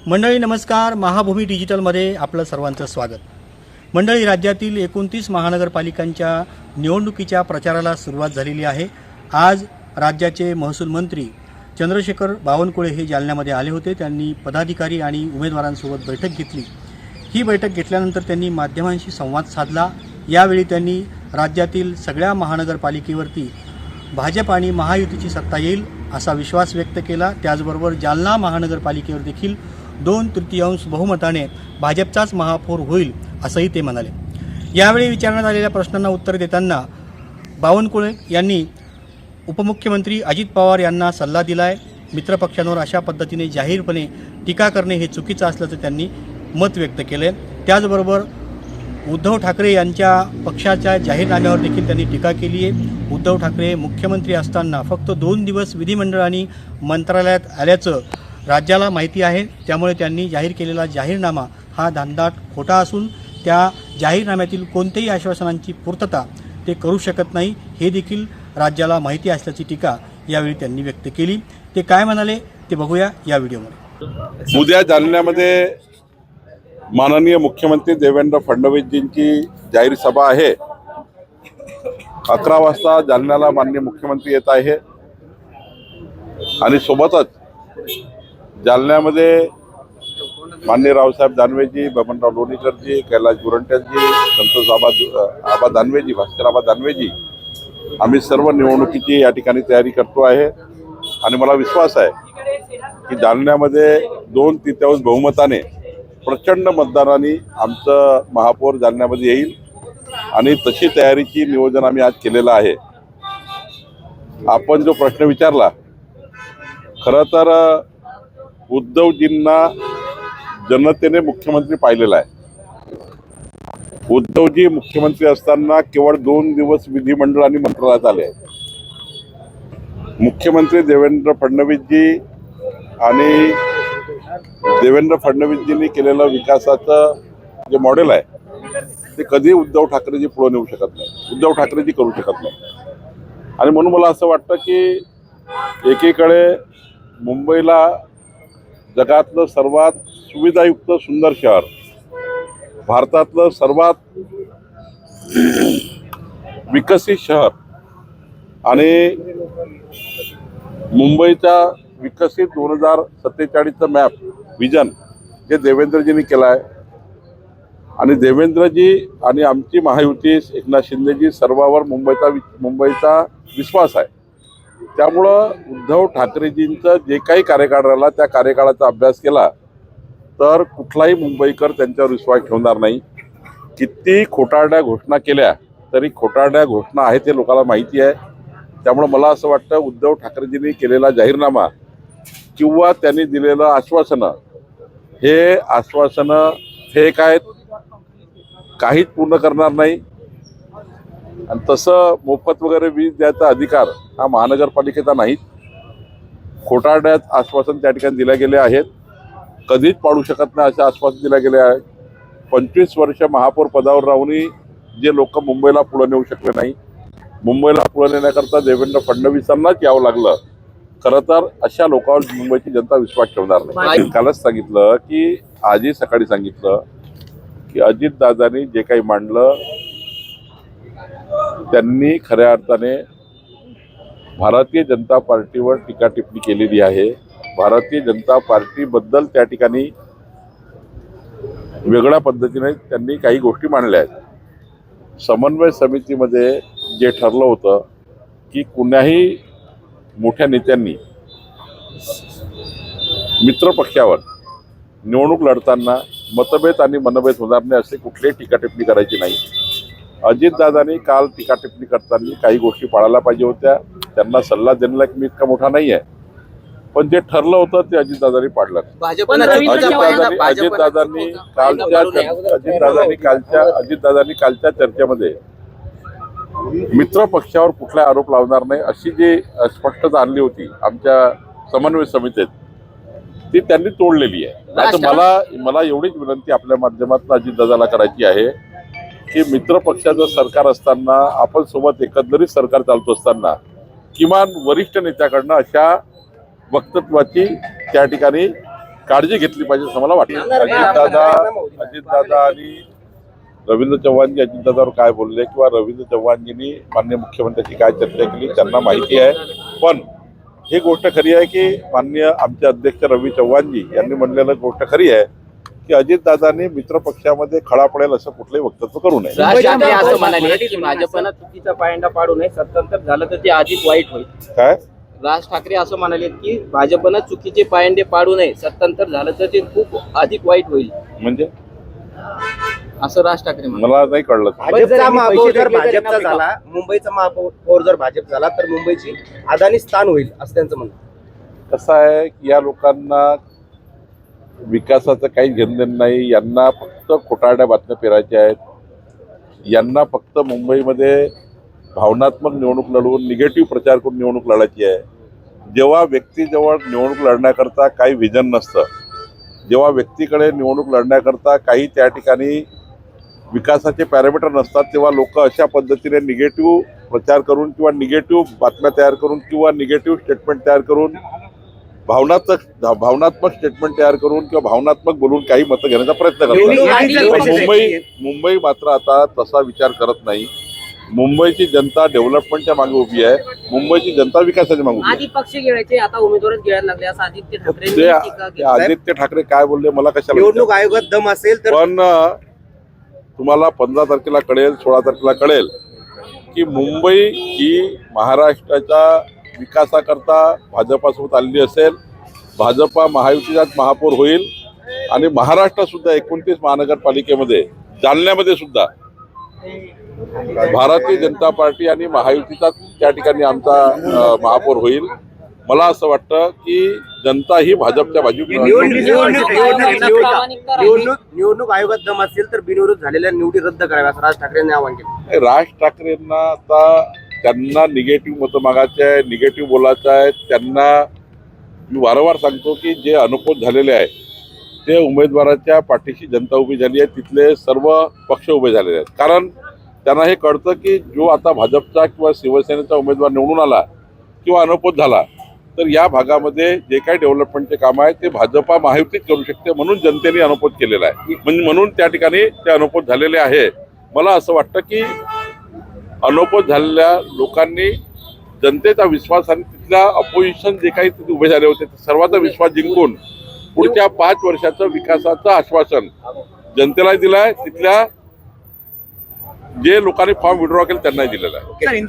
मंडळी नमस्कार, महाभूमी डिजिटलमध्ये आपलं सर्वांचं स्वागत. मंडळी, राज्यातील 29 महानगरपालिकांच्या निवडणुकीच्या प्रचाराला सुरुवात झालेली आहे. आज राज्याचे महसूल मंत्री चंद्रशेखर बावनकुळे हे जालन्यामध्ये आले होते. त्यांनी पदाधिकारी आणि उमेदवारांसोबत बैठक घेतली. ही बैठक घेतल्यानंतर त्यांनी माध्यमांशी संवाद साधला. यावेळी त्यांनी राज्यातील सगळ्या महानगरपालिकेवरती भाजप आणि महायुतीची सत्ता येईल असा विश्वास व्यक्त केला. त्याचबरोबर जालना महानगरपालिकेवर देखील 2/3 बहुमताने भाजपचाच महापौर होईल असंही ते म्हणाले. यावेळी विचारण्यात आलेल्या प्रश्नांना उत्तर देताना बावनकुळे यांनी उपमुख्यमंत्री अजित पवार यांना सल्ला दिला आहे. मित्रपक्षांवर अशा पद्धतीने जाहीरपणे टीका करणे हे चुकीचं असल्याचं त्यांनी मत व्यक्त केले. त्याचबरोबर उद्धव ठाकरे यांच्या पक्षाच्या जाहीरनाम्यावर देखील त्यांनी टीका केली आहे. उद्धव ठाकरे मुख्यमंत्री असताना फक्त 2 दिवस विधिमंडळ आणि मंत्रालयात आल्याचं राज्याला माहिती आहे. त्यामुळे त्यांनी जाहीर केलेला जाहीरनामा हा धांदाट खोटा असून त्या जाहीरनाम्यातील कोणत्याही आश्वासनांची पूर्तता ते करू शकत नाही हे देखील राज्याला माहिती असल्याची टीका यावेळी त्यांनी व्यक्त केली. ते काय म्हणाले ते बघूया या व्हिडिओमध्ये. उद्या जालन्यामध्ये माननीय मुख्यमंत्री देवेंद्र फडणवीसजींची जाहीर सभा आहे. 11 वाजता जालन्याला माननीय मुख्यमंत्री येत आहे आणि सोबतच जालन्यामध्ये माननीय रावसाहेब दानवेजी, बबनराव लोणीकरजी, कैलास गोरंट्यालजी, संतोष आबा दानवेजी, भास्करआबा दानवेजी, आम्ही सर्व निवडणुकीची या ठिकाणी तयारी करतो आहे. आणि मला विश्वास आहे की जालन्यामध्ये 2/3 बहुमताने प्रचंड मतदारांनी आमचं महापौर जालन्यामध्ये येईल आणि तशी तयारीची नियोजन आम्ही आज केलेलं आहे. आपण जो प्रश्न विचारला, खरं तर उद्धवजींना जनतेने मुख्यमंत्री पाहिलेला आहे. उद्धवजी मुख्यमंत्री असताना केवळ 2 दिवस विधिमंडळ आणि मंत्रालयात आले आहेत. मुख्यमंत्री देवेंद्र फडणवीसजी आणि देवेंद्र फडणवीसजींनी केलेलं विकासाचं जे मॉडेल आहे ते कधी उद्धव ठाकरेजी पुढे नेऊ शकत नाही, उद्धव ठाकरेजी करू शकत नाही. आणि म्हणून मला असं वाटतं की एकीकडे मुंबईला जगातलं सर्वात सुविधायुक्त सुंदर शहर, भारतातलं सर्वात विकसित शहर आणि मुंबईचा विकसित 2047चं मॅप विजन जे देवेंद्रजींनी केलं आहे. आणि देवेंद्रजी आणि आमची महायुती एकनाथ शिंदेजी सर्वांवर मुंबईचा विश्वास आहे. त्यामुळं उद्धव ठाकरेजींचं जे काही कार्यकाळ राहिला त्या कार्यकाळाचा अभ्यास केला तर कुठलाही मुंबईकर त्यांच्यावर विश्वास ठेवणार नाही. किती खोटारड्या घोषणा केल्या तरी खोटारड्या घोषणा आहेत हे लोकांना माहिती आहे. त्यामुळं मला असं वाटतं उद्धव ठाकरेजींनी केलेला जाहीरनामा किंवा त्यांनी दिलेलं आश्वासनं हे आश्वासनं फेक आहेत, काहीच पूर्ण करणार नाही. आणि तसं मोफत वगैरे वीज द्यायचा अधिकार हा महानगरपालिकेचा नाही. खोटारड्यात आश्वासन त्या ठिकाणी दिले गेले आहेत. कधीच पाडू शकत नाही असे आश्वासन दिले गेले आहे. 25 वर्ष महापौर पदावर राहूनही जे लोक मुंबईला पुढे नेऊ शकले नाही, मुंबईला पुढे नेण्याकरता देवेंद्र फडणवीसांनाच यावं लागलं. खरं तर अशा लोकांवर मुंबईची जनता विश्वास ठेवणार नाही. कालच सांगितलं की आजही सकाळी सांगितलं की अजितदादांनी जे काही मांडलं त्यांनी खऱ्या अर्थाने भारतीय जनता पार्टीवर टीका टिप्पणी केलेली आहे. भारतीय जनता पार्टीबद्दल त्या ठिकाणी वेगळ्या पद्धतीने त्यांनी काही गोष्टी मांडल्या आहेत. समन्वय समितीमध्ये जे ठरलं होतं की कुणाही मोठ्या नेत्यांनी मित्रपक्षावर निवडणूक लढताना मतभेद आणि मनभेद होणार नाही असे कुठलीही टीका टिप्पणी करायची नाही. अजितदादांनी काल टीका टिप्पणी करताना काही गोष्टी पाळायला पाहिजे होत्या. त्यांना सल्ला देण्याला मी इतका मोठा नाही आहे, पण जे ठरलं होतं ते अजितदादांनी पाडलं. अजितदादांनी कालच्या चर्चेमध्ये मित्र पक्षावर कुठला आरोप लावणार नाही अशी जी स्पष्टता आणली होती आमच्या समन्वय समितीत ती त्यांनी तोडलेली आहे. आता मला एवढीच विनंती आपल्या माध्यमातून अजितदादाला करायची आहे की मित्र पक्षाचं सरकार असताना आपण सोबत एकंदरीत सरकार चालतो असताना किमान वरिष्ठ नेत्याकडनं अशा वक्तव्याची त्या ठिकाणी काळजी घेतली पाहिजे असं मला वाटतं. अजितदादा आणि रवींद्र चव्हाणजी अजितदादावर काय बोलले किंवा रवींद्र चव्हाणजींनी माननीय मुख्यमंत्र्यांची काय चर्चा केली त्यांना माहिती आहे. पण ही गोष्ट खरी आहे की माननीय आमचे अध्यक्ष रवी चव्हाणजी यांनी म्हणलेलं गोष्ट खरी आहे की अजितदादांनी मित्र पक्षामध्ये खडा पडेल असं कुठलंही वक्तव्य करू नये. राज ठाकरे असं म्हणाले की भाजपनं चुकीचा पायंडा पाडू नये, सत्तांतर झालं तर ते अधिक वाईट होईल. काय राज ठाकरे असं म्हणाले की भाजपनं चुकीचे पायंडे पाडू नये, सत्तांतर झालं तर ते खूप अधिक वाईट होईल, म्हणजे असं राज ठाकरे म्हणाले. मला नाही कळलं. भाजपचा महापौर जर भाजपचा झाला, मुंबईचा महापौर जर भाजप झाला तर मुंबईची अदानी स्थान होईल असं त्यांचं म्हणणं. कसं आहे की या लोकांना विकासाचं काही घेणदेण नाही. यांना फक्त खोटारड्या बातम्या पेरायच्या आहेत. यांना फक्त मुंबईमध्ये भावनात्मक निवडणूक लढवून निगेटिव्ह प्रचार करून निवडणूक लढायची आहे. जेव्हा व्यक्तीजवळ निवडणूक लढण्याकरता काही व्हिजन नसतं, जेव्हा व्यक्तीकडे निवडणूक लढण्याकरता काही त्या ठिकाणी विकासाचे पॅरामीटर नसतात, तेव्हा लोक अशा पद्धतीने निगेटिव्ह प्रचार करून किंवा निगेटिव्ह बातम्या तयार करून किंवा निगेटिव्ह स्टेटमेंट तयार करून भावनात्मक स्टेटमेंट तयार करून किंवा भावनात्मक बोलून काही मतं घेण्याचा प्रयत्न करतात. पण मुंबई मात्र आता तसा विचार करत नाही. मुंबईची जनता डेव्हलपमेंटच्या मागे उभी आहे. मुंबईची जनता विकासाच्या मागे उभी आहे. आधी पक्ष गिळायचे, आता उमेदवारच गिळायला लागले असं आदित्य ठाकरे ते आदित्य ठाकरे काय बोलले मला कशाला निवडणूक आयोगात दम असेल तर पण तुम्हाला 15 तारखेला कळेल, 16 तारखेला कळेल की मुंबई ही महाराष्ट्राच्या विकासाकरता भाजपासोबत आलेली असेल. भाजपा महायुतीचाच महापौर होईल आणि महाराष्ट्रात सुद्धा 29 महानगरपालिकेमध्ये जालन्यामध्ये सुद्धा भारतीय जनता पार्टी आणि महायुतीचाच त्या ठिकाणी आमचा महापौर होईल. मला असं वाटतं की जनता ही भाजपच्या बाजूने निवडणूक आयोगात दम असेल तर बिनविरोध झालेल्या निवडी रद्द कराव्या असं राज ठाकरेंनी आवाहन केलं. राज ठाकरेंना आता त्यांना निगेटिव्ह मतं मागायचे आहे, निगेटिव्ह बोलायचं आहे. त्यांना मी वारंवार सांगतो की जे अनुभव झालेले आहे ते उमेदवाराच्या पाठीशी जनता उभी झाली आहे. तिथले सर्व पक्ष उभे झालेले आहेत. कारण त्यांना हे कळतं की जो आता भाजपचा किंवा शिवसेनेचा उमेदवार निवडून आला किंवा अनुभव झाला तर या भागामध्ये जे काही डेव्हलपमेंटचे काम आहे ते भाजपा महायुतीच करू शकते. म्हणून जनतेने अनुभव केलेला आहे. म्हणून त्या ठिकाणी ते अनुभव झालेले आहे. मला असं वाटतं की अनुभव झालेल्या लोकांनी जनतेचा विश्वास आणि तिथल्या अपोजिशन जे काही तिथे उभे झाले होते सर्वांचा विश्वास जिंकून पुढच्या 5 वर्षाचं विकासाचं आश्वासन जनतेला दिलं आहे. तिथल्या जे लोकांनी फॉर्म विड्रॉ केले त्यांनाही दिलेला आहे.